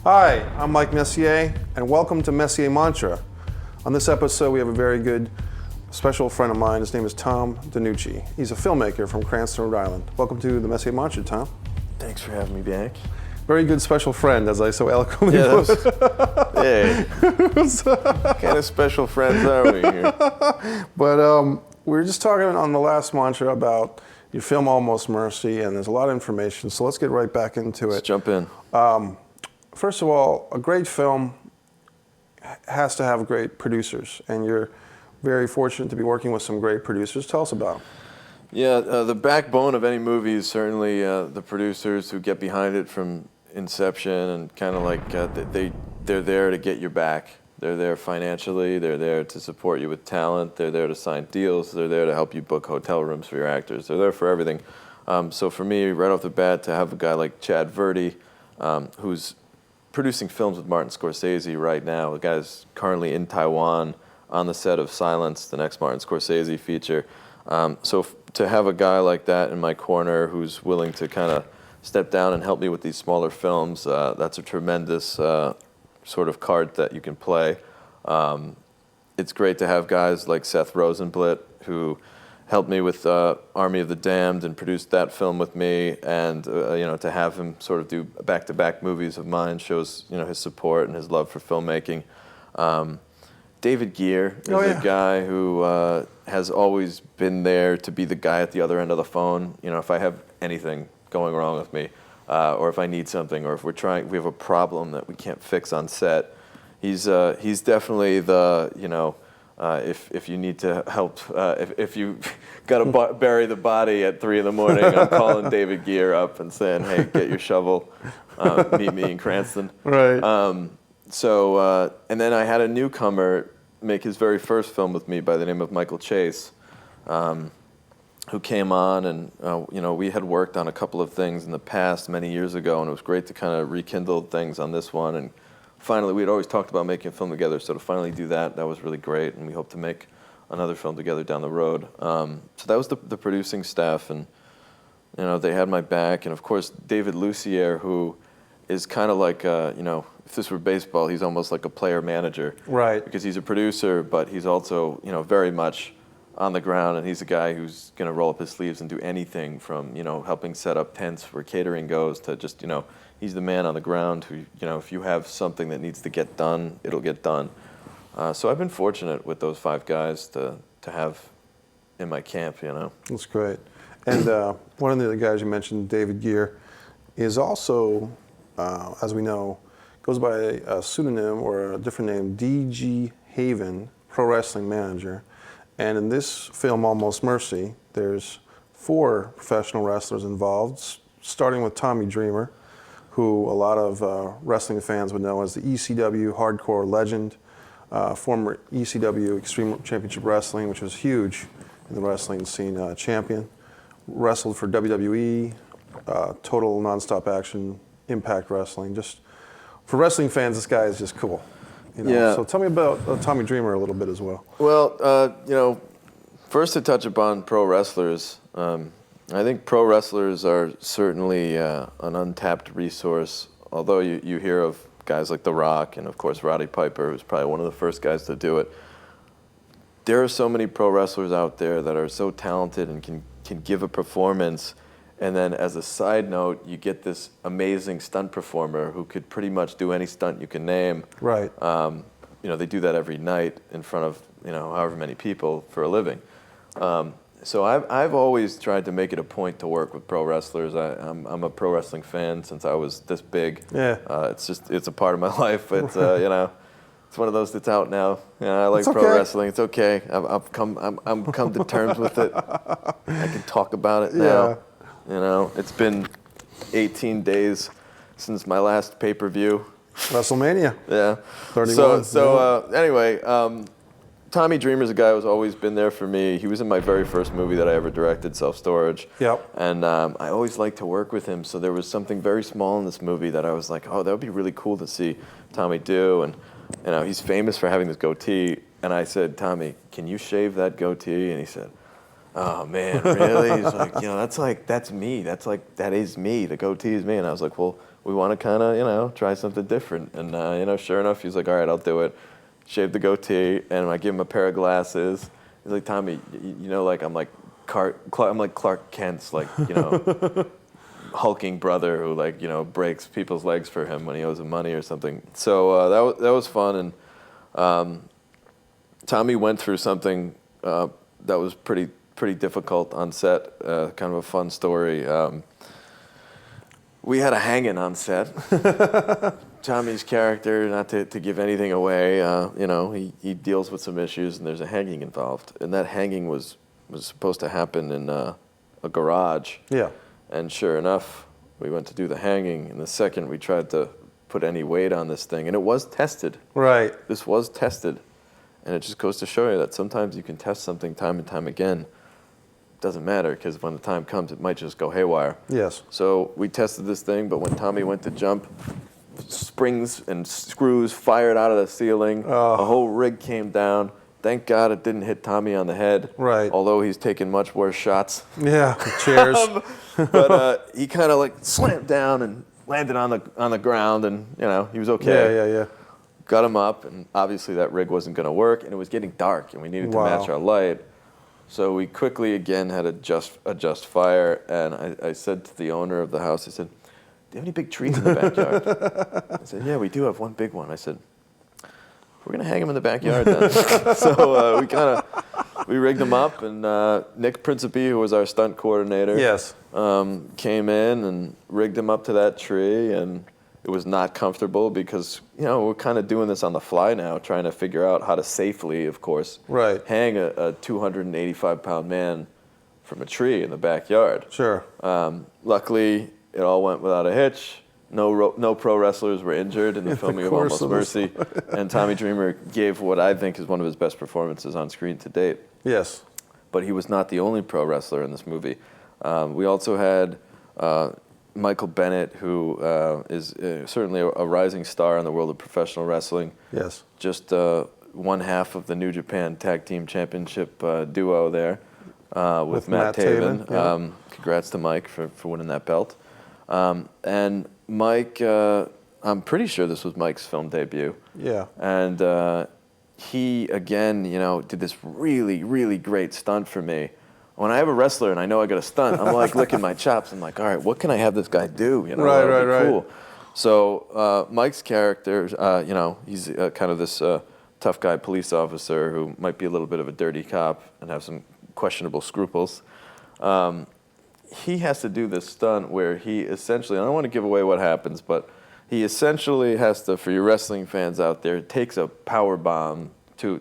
Hi, I'm Mike Messier, and welcome to Messier Mantra. On this episode, we have a very good special friend of mine. His name is Tom DeNUCCI. He's a filmmaker from Cranston, Rhode Island. Welcome to the Messier Mantra, Tom. Thanks for having me back. Very good special friend, as I so eloquently put. Hey, what kind of special friends are we here? But we were just talking on the last mantra about your film Almost Mercy, and there's a lot of information, so let's get right back into it. Let's jump in. First of all, a great film has to have great producers, and you're very fortunate to be working with some great producers. Tell us about them. Yeah, the backbone of any movie is certainly the producers who get behind it from inception, and kind of like they're there to get your back. They're there financially, they're there to support you with talent, they're there to sign deals, they're there to help you book hotel rooms for your actors, they're there for everything. So for me, right off the bat, to have a guy like Chad Verdi, who's producing films with Martin Scorsese right now, the guy's currently in Taiwan on the set of Silence, the next Martin Scorsese feature. So to have a guy like that in my corner who's willing to kind of step down and help me with these smaller films, that's a tremendous sort of card that you can play. It's great to have guys like Seth Rosenblit, who helped me with Army of the Damned and produced that film with me, and to have him sort of do back-to-back movies of mine shows his support and his love for filmmaking. David Gear is a guy who has always been there to be the guy at the other end of the phone. If I have anything going wrong with me, or if I need something, or if we have a problem that we can't fix on set, he's definitely the if you need to help, if you got to bury the body at 3 a.m, I'm calling David Gear up and saying, hey, get your shovel, meet me in Cranston. Right. And then I had a newcomer make his very first film with me by the name of Michael Chase, who came on, and we had worked on a couple of things in the past many years ago, and it was great to kind of rekindle things on this one. And finally, we had always talked about making a film together, so to finally do that was really great, and we hope to make another film together down the road. So that was the producing staff, and they had my back, and of course David Lucier, who is kind of like if this were baseball, he's almost like a player manager, right? Because he's a producer, but he's also very much on the ground, and he's a guy who's going to roll up his sleeves and do anything from helping set up tents where catering goes to just he's the man on the ground who if you have something that needs to get done, it'll get done. So I've been fortunate with those 5 guys to have in my camp. That's great. And one of the guys you mentioned, David Gear, is also, as we know, goes by a pseudonym or a different name, D.G. Haven, Pro Wrestling Manager. And in this film, Almost Mercy, there's 4 professional wrestlers involved, starting with Tommy Dreamer, who a lot of wrestling fans would know as the ECW hardcore legend, former ECW Extreme Championship Wrestling, which was huge in the wrestling scene, champion. Wrestled for WWE, Total Nonstop Action, Impact Wrestling. Just for wrestling fans, this guy is just cool. Yeah. So tell me about Tommy Dreamer a little bit as well. Well, first to touch upon pro wrestlers, I think pro wrestlers are certainly an untapped resource. Although you hear of guys like The Rock and of course Roddy Piper, who's probably one of the first guys to do it. There are so many pro wrestlers out there that are so talented and can give a performance. And then as a side note, you get this amazing stunt performer who could pretty much do any stunt you can name. Right. They do that every night in front of, however many people for a living. So I've always tried to make it a point to work with pro wrestlers. I'm a pro wrestling fan since I was this big. Yeah. It's a part of my life. It's it's one of those that's out now. I like pro wrestling. It's okay. I've come to terms with it. I can talk about it now. Yeah. It's been 18 days since my last pay-per-view. WrestleMania. Yeah. 31. Anyway, Tommy Dreamer's a guy who's always been there for me. He was in my very first movie that I ever directed, Self Storage. Yep. And I always liked to work with him, so there was something very small in this movie that I was like, oh, that would be really cool to see Tommy do. And he's famous for having this goatee. And I said, Tommy, can you shave that goatee? And he said, oh man, really? He's like, that's me. That is me. The goatee is me. And I was like, well, we want to kind of, try something different. And, sure enough, he's like, all right, I'll do it. Shave the goatee, and I give him a pair of glasses. He's like, Tommy, like I'm like Clark Kent's, like, hulking brother who, breaks people's legs for him when he owes him money or something. So that was fun. And Tommy went through something that was pretty difficult on set, kind of a fun story. We had a hanging on set. Tommy's character, not to give anything away, he deals with some issues, and there's a hanging involved. And that hanging was supposed to happen in a garage. Yeah. And sure enough, we went to do the hanging, and the second we tried to put any weight on this thing, and it was tested. Right. This was tested. And it just goes to show you that sometimes you can test something time and time again. Doesn't matter, because when the time comes, it might just go haywire. Yes. So we tested this thing, but when Tommy went to jump, springs and screws fired out of the ceiling. The whole rig came down. Thank God it didn't hit Tommy on the head. Right. Although he's taken much worse shots. Yeah, chairs. But he kind of like slammed down and landed on the ground, and he was okay. Yeah. Got him up, and obviously that rig wasn't going to work, and it was getting dark, and we needed to match our light. So we quickly again had to adjust fire, and I said to the owner of the house, I said, "Do you have any big trees in the backyard?" I said, "Yeah, we do have one big one." I said, "We're going to hang him in the backyard then." So we rigged him up, and Nick Principe, who was our stunt coordinator, came in and rigged him up to that tree, and it was not comfortable because, we're kind of doing this on the fly now, trying to figure out how to safely, of course, hang a 285-pound man from a tree in the backyard. Sure. Luckily, it all went without a hitch. No pro wrestlers were injured in the filming of Almost Mercy, and Tommy Dreamer gave what I think is one of his best performances on screen to date. Yes. But he was not the only pro wrestler in this movie. We also had Michael Bennett, who is certainly a rising star in the world of professional wrestling. Yes. Just one half of the New Japan Tag Team Championship duo there with Matt Taven. Yeah. Congrats to Mike for winning that belt. And Mike, I'm pretty sure this was Mike's film debut. Yeah. And he, again, did this really, really great stunt for me. When I have a wrestler and I know I got a stunt, I'm like licking my chops. I'm like, all right, what can I have this guy do? Right. Cool. So Mike's character, he's kind of this tough guy police officer who might be a little bit of a dirty cop and have some questionable scruples. He has to do this stunt where he essentially, I don't want to give away what happens, but he essentially has to, for your wrestling fans out there, takes a power bomb to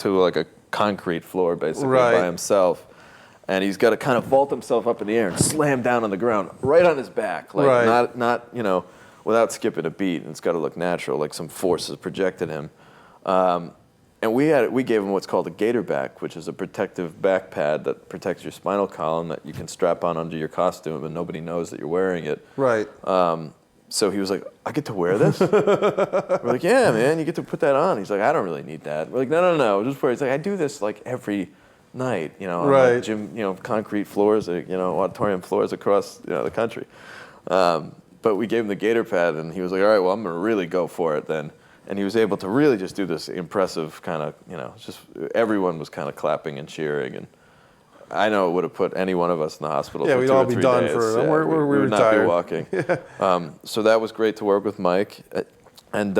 like a concrete floor basically by himself. And he's got to kind of vault himself up in the air and slam down on the ground, right on his back, like not without skipping a beat. And it's got to look natural, like some force has projected him. And we gave him what's called a gator back, which is a protective back pad that protects your spinal column that you can strap on under your costume, and nobody knows that you're wearing it. Right. So he was like, "I get to wear this?" We're like, "Yeah, man, you get to put that on." He's like, "I don't really need that." We're like, "No, just wear it." He's like, "I do this like every night, on like gym, concrete floors, auditorium floors across, the country." But we gave him the gator pad, and he was like, "All right, well, I'm gonna really go for it then." And he was able to really just do this impressive kind of, just everyone was kind of clapping and cheering, and I know it would have put any one of us in the hospital for 2 or 3 days. Yeah, we'd all be done for. Yeah, we would not be walking. So that was great to work with Mike, and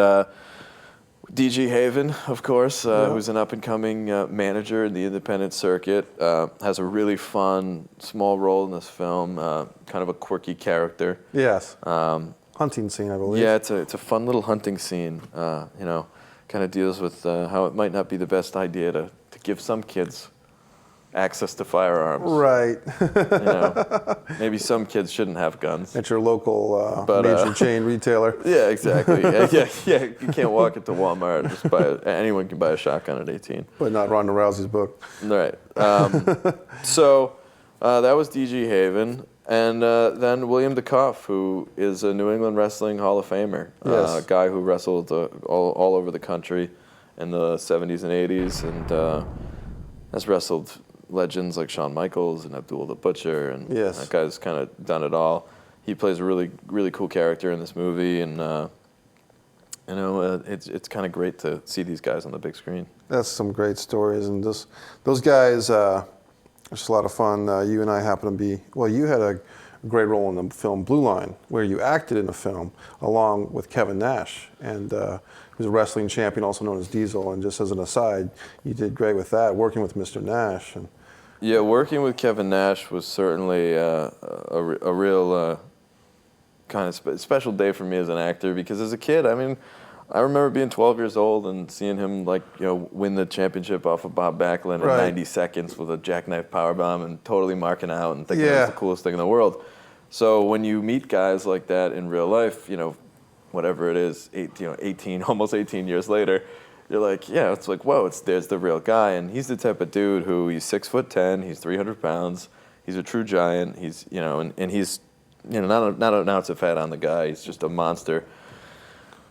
DG Haven, of course, who's an up-and-coming manager in the independent circuit, has a really fun, small role in this film, kind of a quirky character. Yes. Hunting scene, I believe. Yeah, it's a fun little hunting scene, kind of deals with how it might not be the best idea to give some kids access to firearms. Right. Maybe some kids shouldn't have guns. At your local major chain retailer. Yeah, exactly. Yeah. You can't walk into Walmart and just anyone can buy a shotgun at 18. But not Ronda Rousey's book. Right. So that was DG Haven. And then William DeCoff, who is a New England Wrestling Hall of Famer. Yes. A guy who wrestled all over the country in the 70s and 80s and has wrestled legends like Shawn Michaels and Abdul the Butcher, and that guy's kind of done it all. he plays a really, really cool character in this movie, and it's kind of great to see these guys on the big screen. That's some great stories, and those guys, it's a lot of fun. You and I happen to be, well, you had a great role in the film Blue Line, where you acted in the film along with Kevin Nash, and who's a wrestling champion, also known as Diesel. And just as an aside, you did great with that, working with Mr. Nash. And yeah, working with Kevin Nash was certainly a real kind of special day for me as an actor, because as a kid, I mean, I remember being 12 years old and seeing him win the championship off of Bob Backlund in 90 seconds with a jackknife powerbomb and totally marking out and thinking it was the coolest thing in the world. So when you meet guys like that in real life, whatever it is, 18, almost 18 years later, you're like, yeah, it's like, whoa, there's the real guy. And he's the type of dude who, he's 6'10", he's 300 pounds, he's a true giant. He's, and he's, not an ounce of fat on the guy. He's just a monster.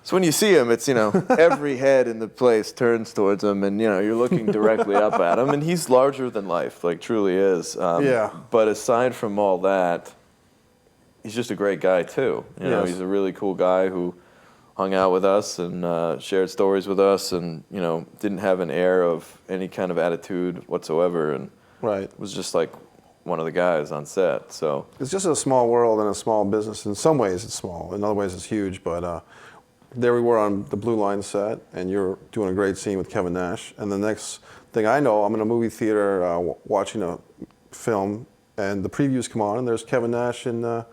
So when you see him, it's, every head in the place turns towards him, and, you're looking directly up at him, and he's larger than life, like truly is. But aside from all that, he's just a great guy too. He's a really cool guy who hung out with us and shared stories with us, and, didn't have an air of any kind of attitude whatsoever, and was just like one of the guys on set. So it's just a small world and a small business. In some ways it's small, in other ways it's huge, but there we were on the Blue Line set, and you're doing a great scene with Kevin Nash. And the next thing I know, I'm in a movie theater watching a film, and the previews come on, and there's Kevin Nash in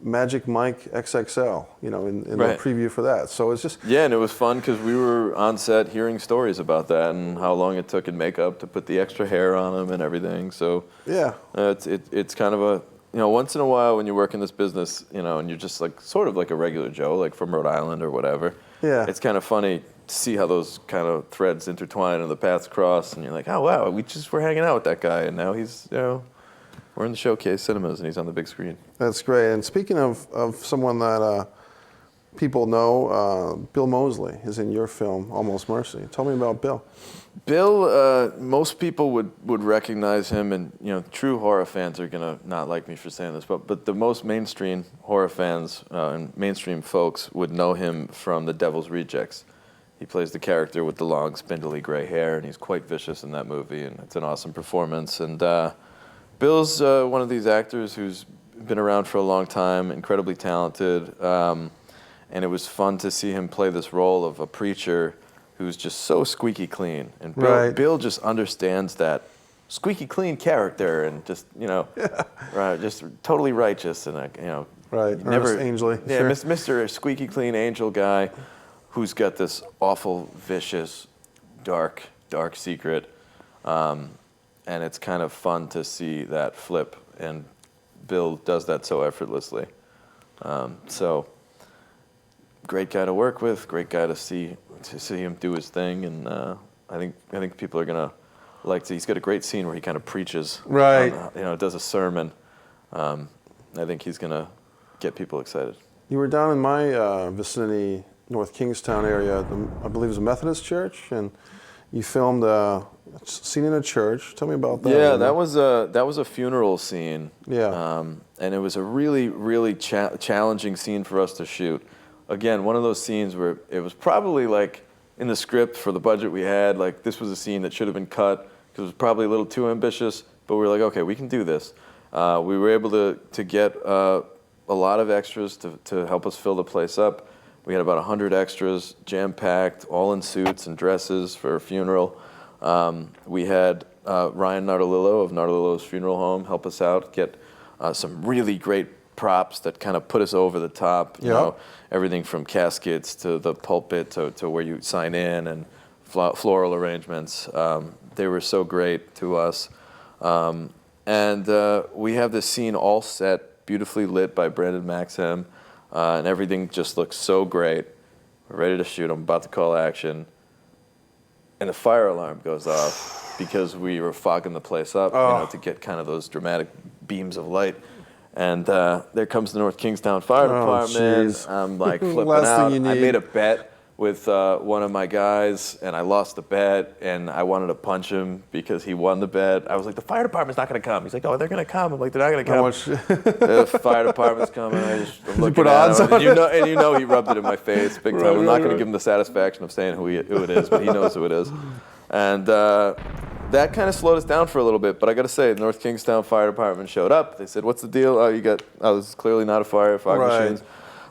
Magic Mike XXL, in the preview for that. So it's just... Yeah, and it was fun because we were on set hearing stories about that and how long it took in makeup to put the extra hair on him and everything. So yeah, it's kind of a... once in a while when you work in this business, and you're just like sort of like a regular Joe, like from Rhode Island or whatever. Yeah. It's kind of funny to see how those kind of threads intertwine and the paths cross, and you're like, oh wow, we just were hanging out with that guy, and now he's, we're in the Showcase Cinemas and he's on the big screen. That's great. And speaking of someone that people know, Bill Moseley is in your film, Almost Mercy. Tell me about Bill. Bill, most people would recognize him, and true horror fans are gonna not like me for saying this, but the most mainstream horror fans and mainstream folks would know him from The Devil's Rejects. He plays the character with the long, spindly gray hair, and he's quite vicious in that movie, and it's an awesome performance. And Bill's one of these actors who's been around for a long time, incredibly talented, and it was fun to see him play this role of a preacher who's just so squeaky clean. And Bill just understands that squeaky clean character, and just, just totally righteous, and, never angely. Yeah, sure. Mr. Squeaky Clean Angel guy who's got this awful, vicious, dark secret. And it's kind of fun to see that flip, and Bill does that so effortlessly. So great guy to work with, great guy to see him do his thing, and I think people are gonna like to. He's got a great scene where he kind of preaches, does a sermon. I think he's gonna get people excited. You were down in my vicinity, North Kingstown area, I believe it was a Methodist church, and you filmed a scene in a church. Tell me about that. Yeah, that was a funeral scene. Yeah, and it was a really, really challenging scene for us to shoot. Again, one of those scenes where it was probably like in the script for the budget we had, like this was a scene that should have been cut because it was probably a little too ambitious, but we were like, okay, we can do this. We were able to get a lot of extras to help us fill the place up. We had about 100 extras, jam-packed, all in suits and dresses for a funeral. We had Ryan Nardolillo of Nardolillo's Funeral Home help us out, get some really great props that kind of put us over the top. You know, everything from caskets to the pulpit to where you sign in, and floral arrangements. They were so great to us. And we have this scene all set, beautifully lit by Brandon Maxham, and everything just looks so great. We're ready to shoot. I'm about to call action, and the fire alarm goes off because we were fogging the place up, to get kind of those dramatic beams of light. And there comes the North Kingstown Fire Department. Geez. I'm like flipping out. I made a bet with one of my guys, and I lost the bet, and I wanted to punch him because he won the bet. I was like, the fire department's not going to come. He's like, oh, they're going to come. I'm like, they're not going to come. The fire department's coming. I'm looking at him, and you know he rubbed it in my face big time. I'm not going to give him the satisfaction of saying who it is, but he knows who it is. And that kind of slowed us down for a little bit. But I got to say, the North Kingstown Fire Department showed up. They said, what's the deal? Oh, this is clearly not a fire machines.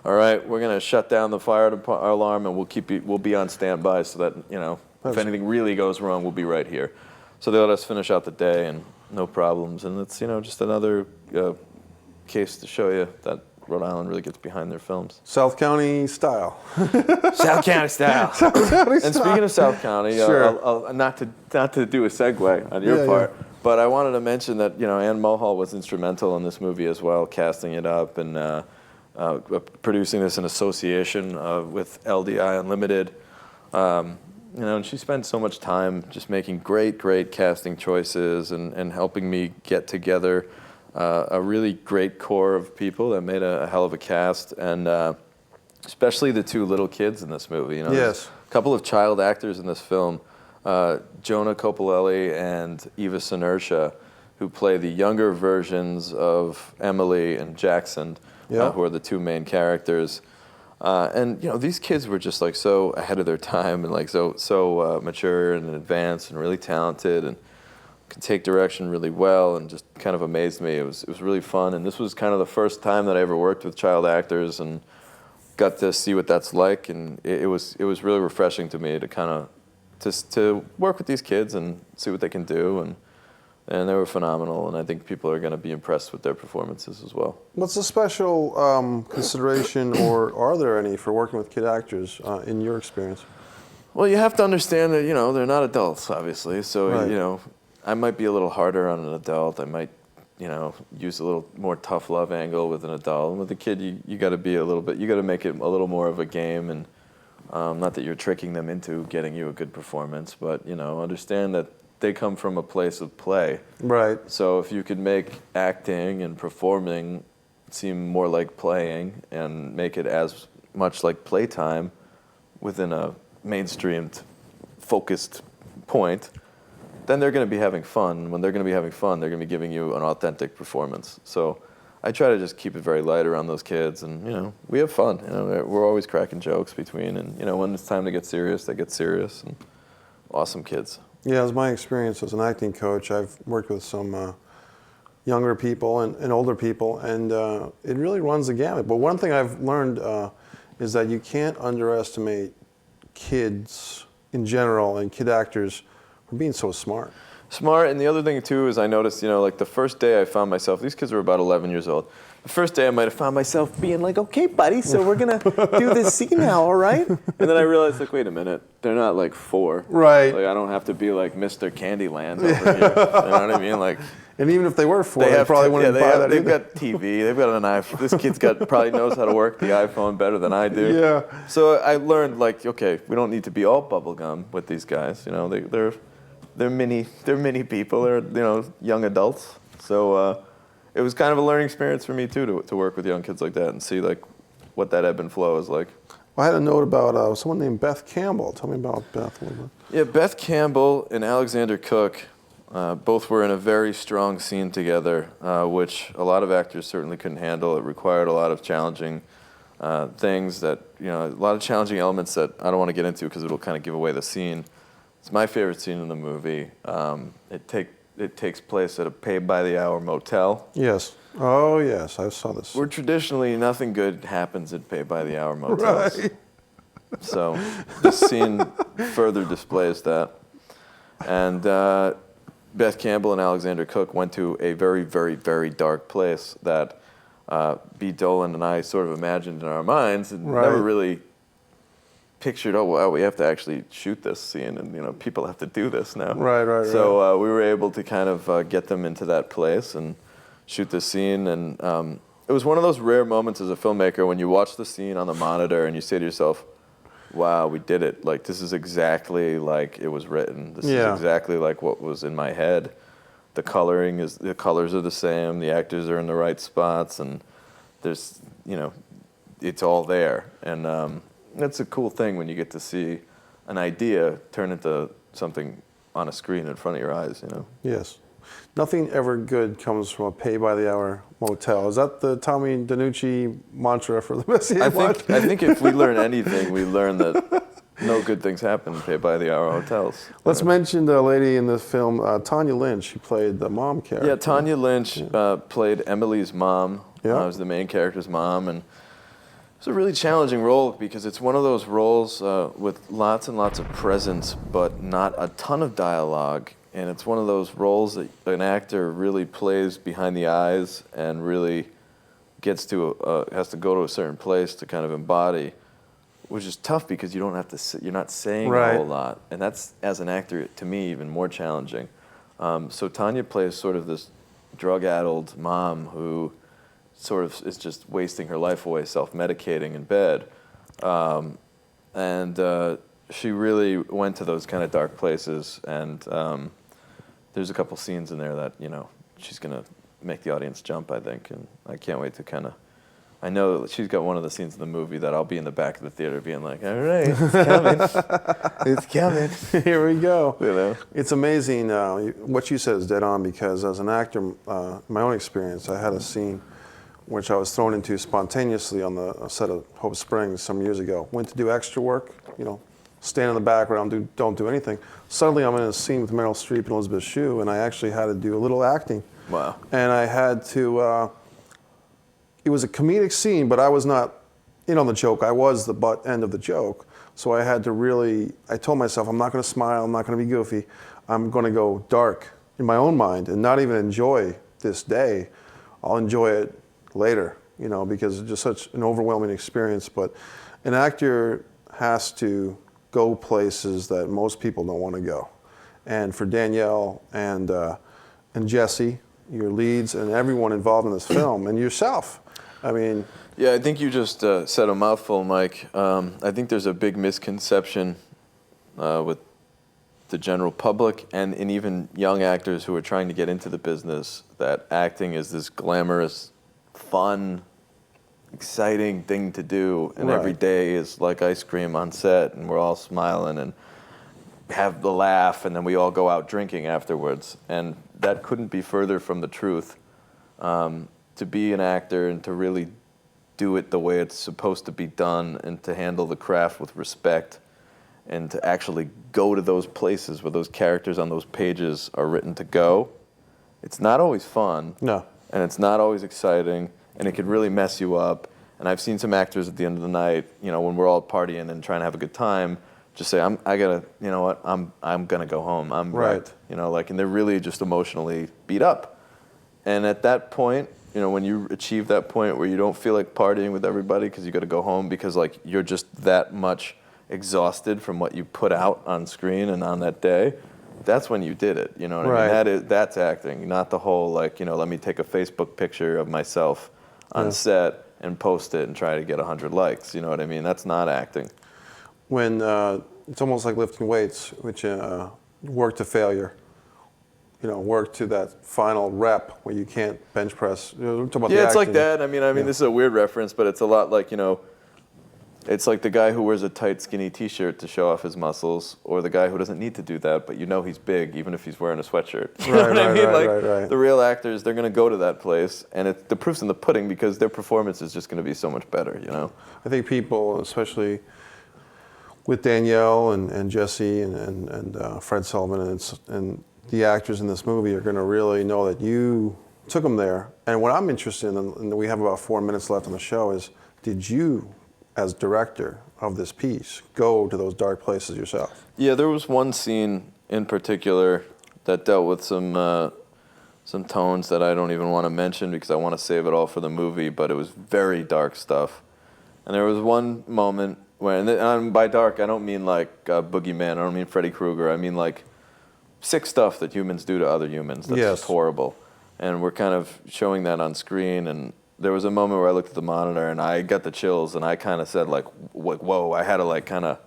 All right, we're gonna shut down the fire alarm, and we'll be on standby so that if anything really goes wrong, we'll be right here. So they let us finish out the day, and no problems. And it's just another case to show you that Rhode Island really gets behind their films. South County style. South County style. And speaking of South County, sure. I'll, not to do a segue on your part, but I wanted to mention that Ann Mulhall was instrumental in this movie as well, casting it up and. Producing this in association with LDI Unlimited. And she spent so much time just making great casting choices and helping me get together a really great core of people that made a hell of a cast, and especially the two little kids in this movie. Yes. A couple of child actors in this film, Jonah Copolelli and Eva Sinersha, who play the younger versions of Emily and Jackson. Who are the two main characters. And these kids were just like so ahead of their time and like so mature and advanced and really talented and could take direction really well, and just kind of amazed me. It was really fun, and this was kind of the first time that I ever worked with child actors and got to see what that's like, and it was really refreshing to me to kind of to work with these kids and see what they can do, and they were phenomenal, and I think people are going to be impressed with their performances as well. What's the special consideration, or are there any, for working with kid actors in your experience? Well, you have to understand that, they're not adults, obviously. So, right. I might be a little harder on an adult. I might, use a little more tough love angle with an adult. And with a kid, you got to be you got to make it a little more of a game. And not that you're tricking them into getting you a good performance, but, understand that they come from a place of play. Right. So if you could make acting and performing seem more like playing and make it as much like playtime within a mainstreamed, focused point, then they're going to be having fun. When they're going to be having fun, they're going to be giving you an authentic performance. So I try to just keep it very light around those kids, and we have fun. We're always cracking jokes between, and when it's time to get serious, they get serious. And awesome kids. Yeah, as my experience as an acting coach, I've worked with some younger people and older people, and it really runs the gamut. But one thing I've learned is that you can't underestimate kids in general and kid actors for being so smart. Smart, and the other thing too is I noticed, like the first day I found myself, these kids were about 11 years old. The first day I might have found myself being like, okay, buddy, so we're going to do this scene now, all right? And then I realized, like, wait a minute, they're not like 4. Right. Like, I don't have to be like Mr. Candyland over here. You know what I mean? Like, and even if they were 4, they probably wouldn't buy that. They've got TV, they've got an iPhone. This kid's probably knows how to work the iPhone better than I do. Yeah. So I learned, like, okay, we don't need to be all bubblegum with these guys. They're mini people. They're young adults. So it was kind of a learning experience for me too to work with young kids like that and see like what that ebb and flow is like. I had a note about someone named Beth Campbell. Tell me about Beth a little bit. Yeah, Beth Campbell and Alexander Cook both were in a very strong scene together, which a lot of actors certainly couldn't handle. It required a lot of challenging things a lot of challenging elements that I don't want to get into because it'll kind of give away the scene. It's my favorite scene in the movie. It takes place at a pay-by-the-hour motel. Yes. Oh, yes. I saw this. Where traditionally nothing good happens at pay-by-the-hour motels. Right. So this scene further displays that. And Beth Campbell and Alexander Cook went to a very, very, very dark place that B. Dolan and I sort of imagined in our minds and never really pictured, oh, wow, we have to actually shoot this scene and, people have to do this now. Right. So we were able to kind of get them into that place and shoot this scene. And it was one of those rare moments as a filmmaker when you watch the scene on the monitor and you say to yourself, wow, we did it. Like, this is exactly like it was written. This is exactly like what was in my head. The colors are the same, the actors are in the right spots, and there's, it's all there. And, That's a cool thing when you get to see an idea turn into something on a screen in front of your eyes, you know? Yes. Nothing ever good comes from a pay-by-the-hour motel. Is that the Tommy DeNUCCI mantra for the Messier Mantra? I think if we learn anything, we learn that no good things happen in pay-by-the-hour hotels. Let's mention the lady in the film, Tonya Lynch. She played the mom character. Yeah, Tonya Lynch played Emily's mom. Yeah. Was the main character's mom, and it's a really challenging role because it's one of those roles with lots and lots of presence, but not a ton of dialogue. And it's one of those roles that an actor really plays behind the eyes and really gets to has to go to a certain place to kind of embody, which is tough because you don't have to. You're not saying a whole lot, and that's, as an actor, to me, even more challenging. So Tonya plays sort of this drug-addled mom who sort of is just wasting her life away, self-medicating in bed, and she really went to those kind of dark places. And there's a couple scenes in there that, you know, she's gonna make the audience jump, I think, and I can't wait to kind of. I know she's got one of the scenes in the movie that I'll be in the back of the theater being like, all right, it's coming. It's coming. Here we go. You know? It's amazing. What you said is dead on, because as an actor, my own experience, I had a scene which I was thrown into spontaneously on the set of Hope Springs some years ago. Went to do extra work, you know, stand in the background, don't do anything. Suddenly I'm in a scene with Meryl Streep and Elizabeth Shue, and I actually had to do a little acting. Wow. And I had to, it was a comedic scene, but I was not in on the joke. I was the butt end of the joke. So I had to really, I told myself, I'm not gonna smile, I'm not gonna be goofy. I'm gonna go dark in my own mind and not even enjoy this day. I'll enjoy it later, you know, because it's just such an overwhelming experience. But an actor has to go places that most people don't want to go. And for Danielle and Jesse, your leads, and everyone involved in this film, and yourself, I mean. Yeah, I think you just said a mouthful, Mike. I think there's a big misconception with the general public and even young actors who are trying to get into the business that acting is this glamorous, fun, exciting thing to do, and every day is like ice cream on set, and we're all smiling and have the laugh, and then we all go out drinking afterwards. And that couldn't be further from the truth. To be an actor and to really do it the way it's supposed to be done, and to handle the craft with respect, and to actually go to those places where those characters on those pages are written to go, it's not always fun. No. And it's not always exciting, and it could really mess you up. And I've seen some actors at the end of the night, you know, when we're all partying and trying to have a good time, just say, I'm gonna go home. I'm right. You know, like, and they're really just emotionally beat up. And at that point, you know, when you achieve that point where you don't feel like partying with everybody because you got to go home because, like, you're just that much exhausted from what you put out on screen and on that day, that's when you did it. You know what I mean? That's acting, not the whole, like, you know, let me take a Facebook picture of myself on set and post it and try to get 100 likes. You know what I mean? That's not acting. When it's almost like lifting weights, which work to failure. You know, work to that final rep where you can't bench press. You know, talk about it's like that. I mean, this is a weird reference, but it's a lot like, you know, it's like the guy who wears a tight, skinny T-shirt to show off his muscles, or the guy who doesn't need to do that, but you know he's big, even if he's wearing a sweatshirt. You know what I mean? Like, the real actors, they're going to go to that place, and the proof's in the pudding because their performance is just going to be so much better, you know? I think people, especially with Danielle and Jesse and Fred Sullivan and the actors in this movie, are going to really know that you took them there. And what I'm interested in, and we have about 4 minutes left on the show, is did you, as director of this piece, go to those dark places yourself? Yeah, there was one scene in particular that dealt with some tones that I don't even want to mention because I want to save it all for the movie, but it was very dark stuff. And there was one moment where, and by dark, I don't mean like Boogeyman, I don't mean Freddy Krueger, I mean like sick stuff that humans do to other humans that's just horrible. And we're kind of showing that on screen, and there was a moment where I looked at the monitor and I got the chills, and I kind of said, like, whoa, I had to, like, kind of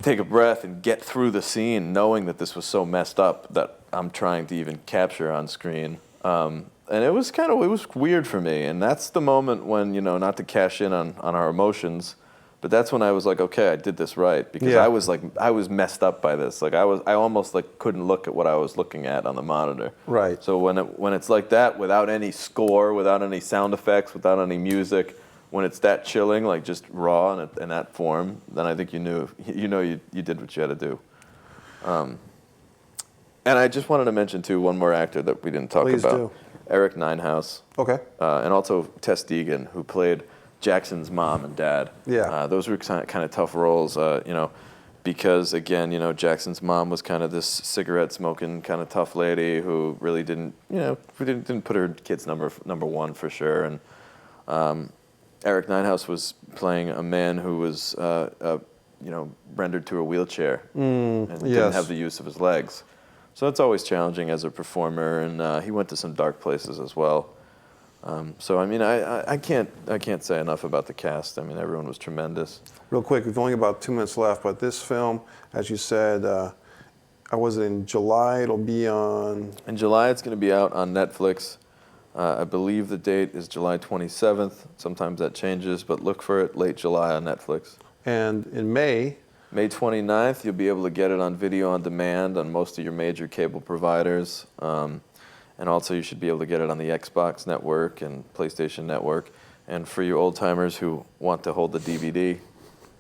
take a breath and get through the scene knowing that this was so messed up that I'm trying to even capture on screen. And it was weird for me, and that's the moment when, you know, not to cash in on our emotions, But that's when I was like, okay, I did this right, because Yeah. I was messed up by this. Like I almost like couldn't look at what I was looking at on the monitor. Right. So when it's like that, without any score, without any sound effects, without any music, when it's that chilling, like just raw in that form, then I think you did what you had to do. And I just wanted to mention too one more actor that we didn't talk Please about, do. Eric Ninehouse. Okay. And also Tess Deegan, who played Jackson's mom and dad. Yeah. Those were kind of tough roles, because again, Jackson's mom was kind of this cigarette smoking kind of tough lady who really didn't put her kids number one for sure. And Eric Ninehouse was playing a man who was rendered to a wheelchair and didn't have the use of his legs. So it's always challenging as a performer, and he went to some dark places as well. So I mean, I can't say enough about the cast. I mean, everyone was tremendous. Real quick, we've only about 2 minutes left, but this film, as you said, was it in July? It'll be on. In July, it's going to be out on Netflix. I believe the date is July 27th. Sometimes that changes, but look for it late July on Netflix. And in May 29th, you'll be able to get it on video on demand on most of your major cable providers. And also you should be able to get it on the Xbox Network and PlayStation Network. And for you old-timers who want to hold the DVD,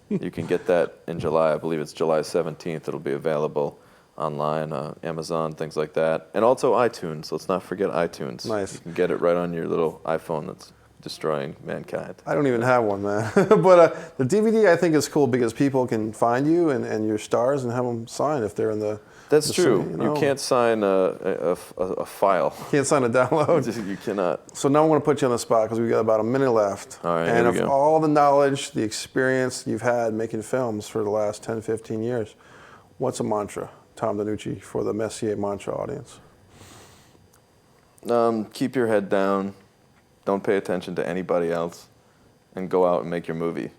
you can get that in July. I believe it's July 17th. It'll be available online, Amazon, things like that. And also iTunes. Let's not forget iTunes. Nice. You can get it right on your little iPhone that's destroying mankind. I don't even have one, man. But the DVD I think is cool because people can find you and your stars and have them sign if they're in the. That's the true. city, You can't sign a file. Can't sign a download. You cannot. So now I'm going to put you on the spot because we've got about a minute left. All right, and here of we go. all the knowledge, the experience you've had making films for the last 10, 15 years, what's a mantra, Tom DeNUCCI, for the Messier Mantra audience? Keep your head down. Don't pay attention to anybody else, and go out and make your movie.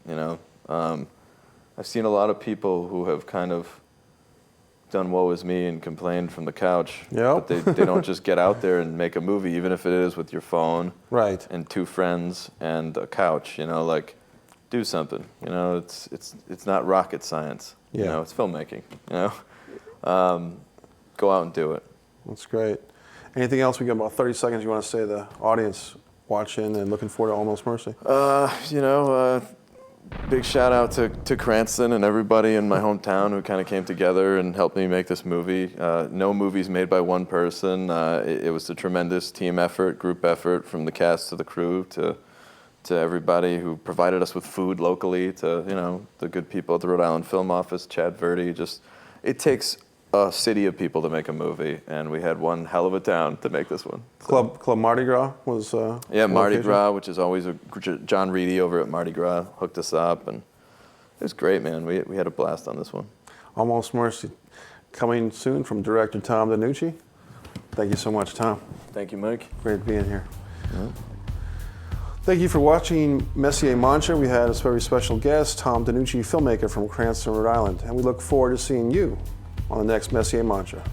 I've seen a lot of people who have kind of done woe is me and complained from the couch. Yep. But they don't just get out there and make a movie, even if it is with your phone Right. and 2 friends and a couch. Like, do something. It's not rocket science. Yeah. It's filmmaking. Go out and do it. That's great. Anything else? We got about 30 seconds you want to say to the audience watching and looking forward to Almost Mercy? Big shout out to Cranston and everybody in my hometown who kind of came together and helped me make this movie. No movie's made by one person. It was a tremendous team effort, group effort, from the cast to the crew to everybody who provided us with food locally, to the good people at the Rhode Island Film Office, Chad Verdi. It takes a city of people to make a movie, and we had one hell of a town to make this one. Club Mardi Gras was. Yeah, Mardi Gras, which is always John Reedy over at Mardi Gras hooked us up, and it was great, man. We had a blast on this one. Almost Mercy, coming soon from director Tom DeNUCCI. Thank you so much, Tom. Thank you, Mike. Great being here. Yeah. Thank you for watching Messier Mantra. We had a very special guest, Tom DeNUCCI, filmmaker from Cranston, Rhode Island, and we look forward to seeing you on the next Messier Mantra.